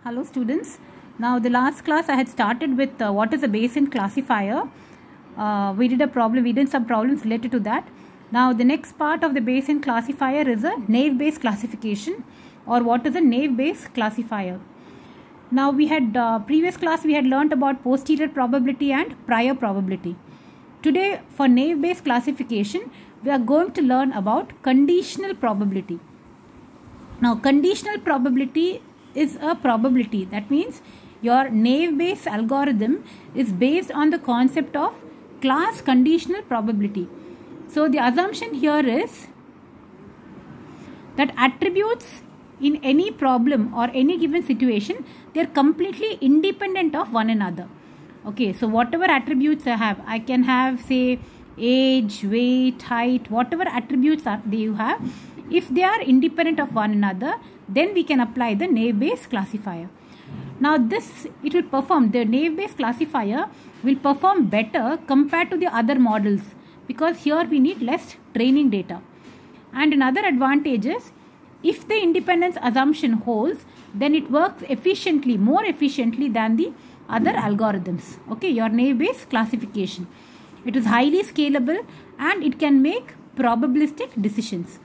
Hello students. Now the last class I had started with what is a Bayesian classifier. We did some problems related to that. Now the next part of the Bayesian classifier is a naive Bayes classification, or what is a naive Bayes classifier. Now we had previous class we had learnt about posterior probability and prior probability. Today for naive Bayes classification we are going to learn about conditional probability. Now conditional probability is a probability. That means your naive Bayes algorithm is based on the concept of class conditional probability. So the assumption here is that attributes in any problem or any given situation, they are completely independent of one another. Okay, so whatever attributes I can have say age, weight, height, whatever attributes you have, if they are independent of one another, then we can apply the naive Bayes classifier. Now the naive Bayes classifier will perform better compared to the other models, because here we need less training data. And another advantage is, if the independence assumption holds, then it works more efficiently than the other algorithms. Okay, your naive Bayes classification. It is highly scalable and it can make probabilistic decisions.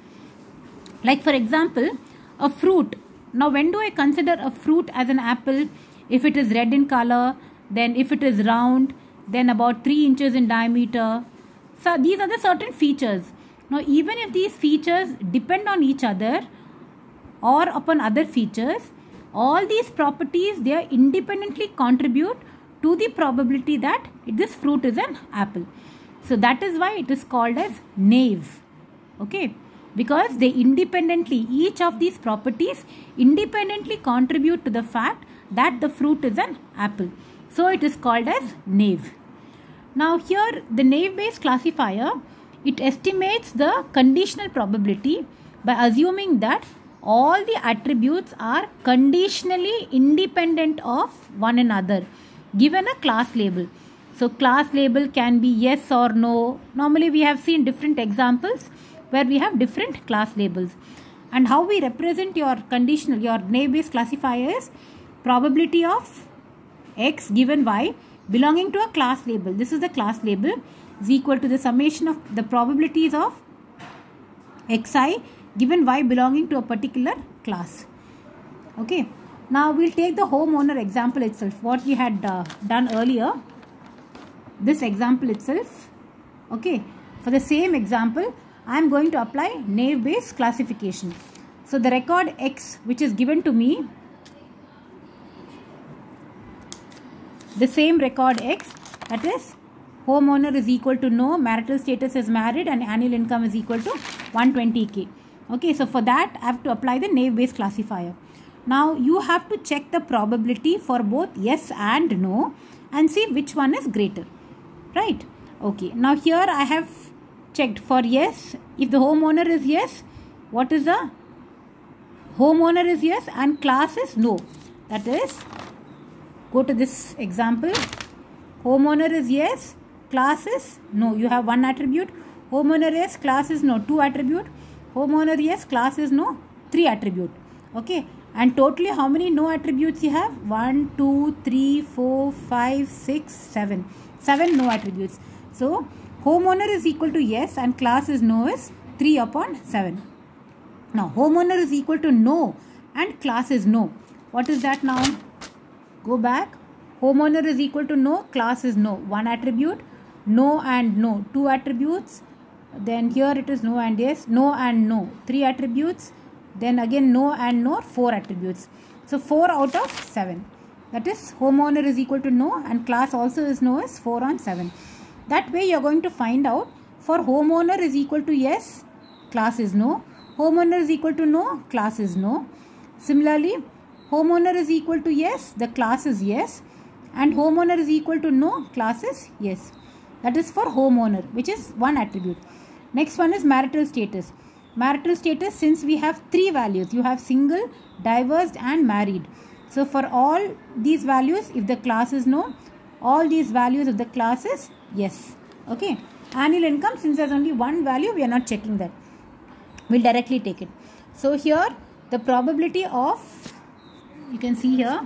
Like for example, a fruit. Now when do I consider a fruit as an apple? If it is red in color, then if it is round, then about 3 inches in diameter. So these are the certain features. Now even if these features depend on each other or upon other features, all these properties, they are independently contribute to the probability that this fruit is an apple. So that is why it is called as naive. Okay, because they independently, each of these properties independently contribute to the fact that the fruit is an apple. So it is called as naive. Now here the naive Bayes classifier, it estimates the conditional probability by assuming that all the attributes are conditionally independent of one another given a class label. So class label can be yes or no. Normally we have seen different examples where we have different class labels. And how we represent your naive Bayes classifier is probability of x given y belonging to a class label. This is the class label, is equal to the summation of the probabilities of xi given y belonging to a particular class. Okay. Now we'll take the homeowner example itself, what we had done earlier. This example itself. Okay. For the same example, I am going to apply naive Bayes classification. So the record x which is given to me, the same record x, that is homeowner is equal to no, marital status is married, and annual income is equal to 120k. Okay, so for that I have to apply the naive Bayes classifier. Now you have to check the probability for both yes and no and see which one is greater. Right? Okay, now here I have checked for yes. If the homeowner is yes, what is the homeowner is yes and class is no. That is, go to this example. Homeowner is yes, class is no. You have one attribute. Homeowner yes, class is no, 2 attribute. Homeowner yes, class is no, 3 attribute. Okay, and totally how many no attributes you have? 1, 2, 3, 4, 5, 6, 7. 7 no attributes. So homeowner is equal to yes and class is no is 3 upon 7. Now homeowner is equal to no and class is no. What is that now? Go back. Homeowner is equal to no, class is no. 1 attribute. No and no, 2 attributes. Then here it is no and yes. No and no, 3 attributes. Then again no and no, 4 attributes. So 4 out of 7. That is homeowner is equal to no and class also is no is 4 on 7. That way you are going to find out for homeowner is equal to yes, class is no. Homeowner is equal to no, class is no. Similarly, homeowner is equal to yes, the class is yes. And homeowner is equal to no, class is yes. That is for homeowner, which is 1 attribute. Next one is marital status. Marital status, since we have 3 values, you have single, divorced and married. So for all these values, if the class is no, all these values of the class is yes. Okay. Annual income, since there is only one value, we are not checking that. We will directly take it. So here the probability of you can see here,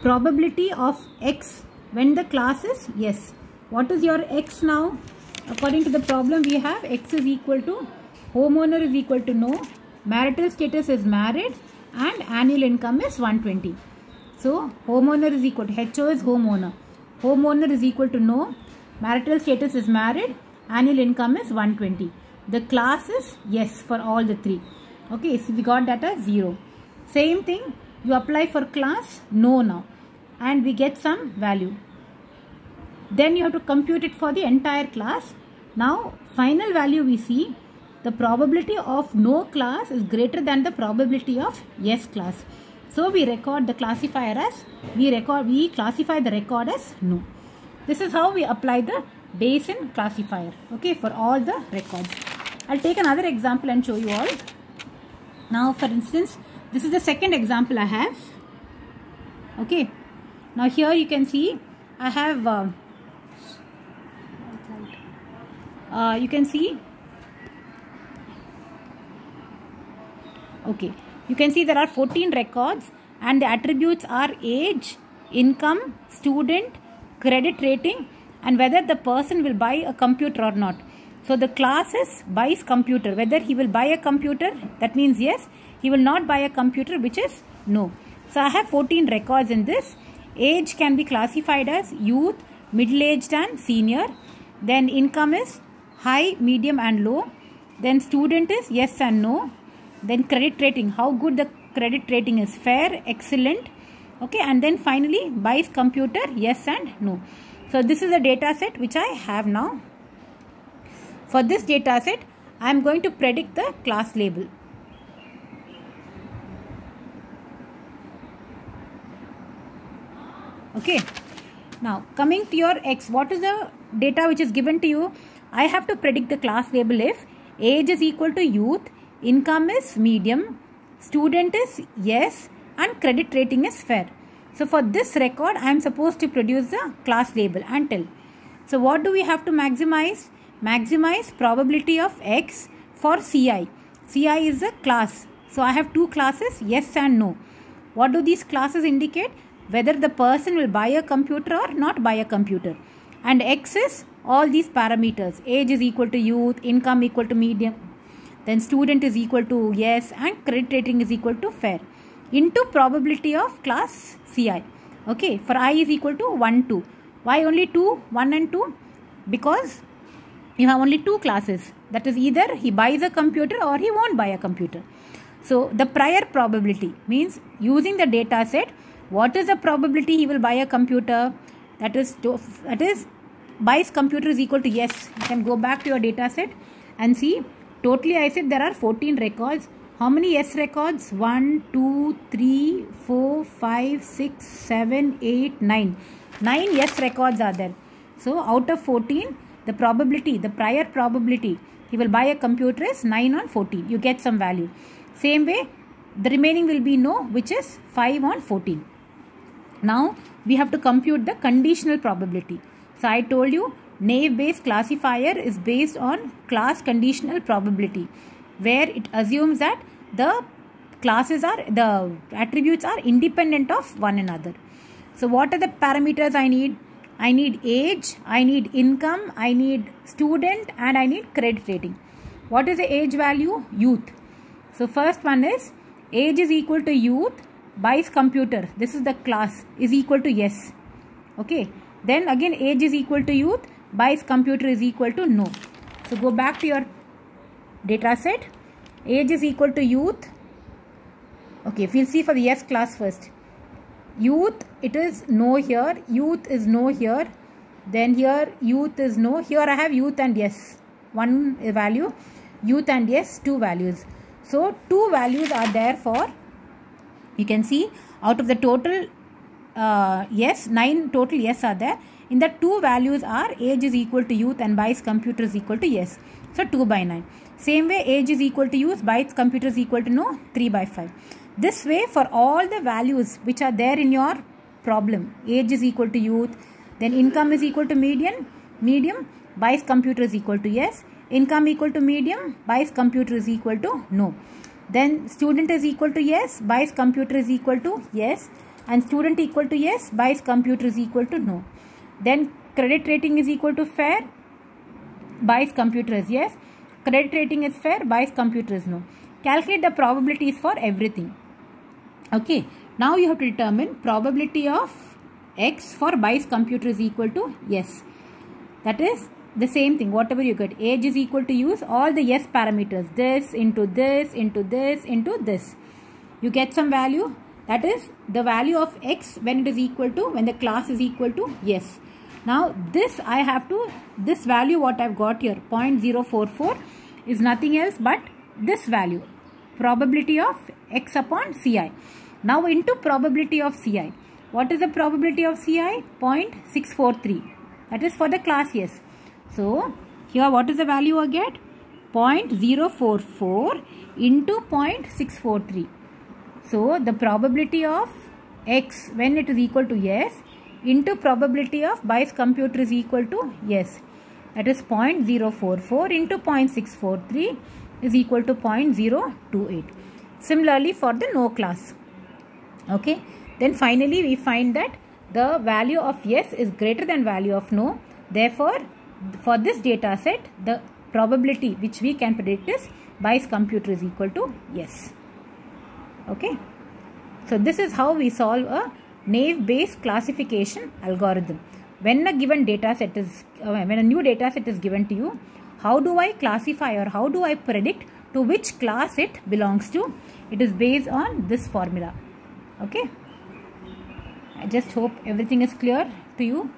probability of X when the class is yes. What is your X now? According to the problem we have, X is equal to homeowner is equal to no, marital status is married, and annual income is 120. So homeowner is equal to, HO is homeowner. Homeowner is equal to no, marital status is married, annual income is 120. The class is yes for all the three. Okay, so we got that as 0. Same thing, you apply for class no now, and we get some value. Then you have to compute it for the entire class. Now final value we see, the probability of no class is greater than the probability of yes class. So we record the classifier as, we classify the record as no. This is how we apply the Bayesian classifier, okay, for all the records. I'll take another example and show you all. Now for instance, this is the second example I have. Okay, now here you can see I have you can see, okay, you can see there are 14 records and the attributes are age, income, student, credit rating, and whether the person will buy a computer or not. So the class is buys computer. Whether he will buy a computer, that means yes. He will not buy a computer, which is no. So I have 14 records in this. Age can be classified as youth, middle-aged and senior. Then income is high, medium and low. Then student is yes and no. Then credit rating, how good the credit rating is, fair, excellent. Okay, and then finally buys computer, yes and no. So this is a data set which I have now. For this data set, I am going to predict the class label. Okay, now coming to your X, what is the data which is given to you? I have to predict the class label if age is equal to youth, income is medium, student is yes, and credit rating is fair. So for this record, I am supposed to produce the class label and tell. So what do we have to maximize? Maximize probability of X for CI. CI is a class. So I have two classes, yes and no. What do these classes indicate? Whether the person will buy a computer or not buy a computer. And X is all these parameters. Age is equal to youth, income equal to medium, then student is equal to yes, and credit rating is equal to fair, into probability of class CI. Okay, for I is equal to 1, 2. Why only 2, 1 and 2? Because you have only two classes. That is, either he buys a computer or he won't buy a computer. So the prior probability means using the data set, what is the probability he will buy a computer? That is buys computer is equal to yes. You can go back to your data set and see. Totally I said there are 14 records. How many yes records? 1, 2, 3, 4, 5, 6, 7, 8, 9. 9 yes records are there. So out of 14, the probability, the prior probability he will buy a computer is 9 on 14. You get some value. Same way, the remaining will be no, which is 5 on 14. Now we have to compute the conditional probability. So I told you, naive-based classifier is based on class conditional probability, where it assumes that the attributes are independent of one another. So what are the parameters I need? I need age, I need income, I need student, and I need credit rating. What is the age value? Youth. So first one is age is equal to youth, buys computer. This is the class, is equal to yes. Okay. Then again age is equal to youth, buys computer is equal to no. So go back to your data set. Age is equal to youth. Okay, we'll see for the yes class first. Youth, it is no here. Youth is no here. Then here youth is no. Here I have youth and yes. One value. Youth and yes, two values. So two values are there for, you can see out of the total yes, 9 total yes are there. In the two values are age is equal to youth and buys computer is equal to yes. So 2 by 9. Same way age is equal to youth, buys computer is equal to no, 3 by 5. This way for all the values which are there in your problem, age is equal to youth, then income is equal to medium, buys computer is equal to yes, income equal to medium, buys computer is equal to no. Then student is equal to yes, Bayes computer is equal to yes, and student equal to yes, Bayes computer is equal to no. Then credit rating is equal to fair, Bayes computer is yes, credit rating is fair, Bayes computer is no. Calculate the probabilities for everything. Okay, now you have to determine probability of X for Bayes computer is equal to yes. That is the same thing, whatever you get. Age is equal to use all the yes parameters. This into this into this into this. You get some value. That is the value of X when it is equal to, when the class is equal to yes. Now this I have to, this value what I've got here, 0.044 is nothing else but this value. Probability of X upon Ci. Now into probability of Ci. What is the probability of Ci? 0.643. That is for the class yes. So here what is the value I get? 0.044 into 0.643. So the probability of X when it is equal to yes into probability of Bayes computer is equal to yes. That is 0.044 into 0.643 is equal to 0.028. Similarly for the no class. Okay. Then finally we find that the value of yes is greater than value of no. Therefore, for this data set, the probability which we can predict is Bayes computer is equal to yes. Okay. So this is how we solve a naive Bayes classification algorithm. When a given data set is, when a new data set is given to you, how do I classify or how do I predict to which class it belongs to? It is based on this formula. Okay. I just hope everything is clear to you.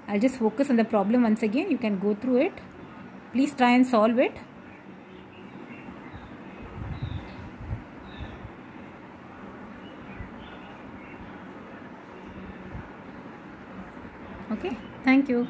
I'll just focus on the problem once again. You can go through it. Please try and solve it. Okay. Thank you.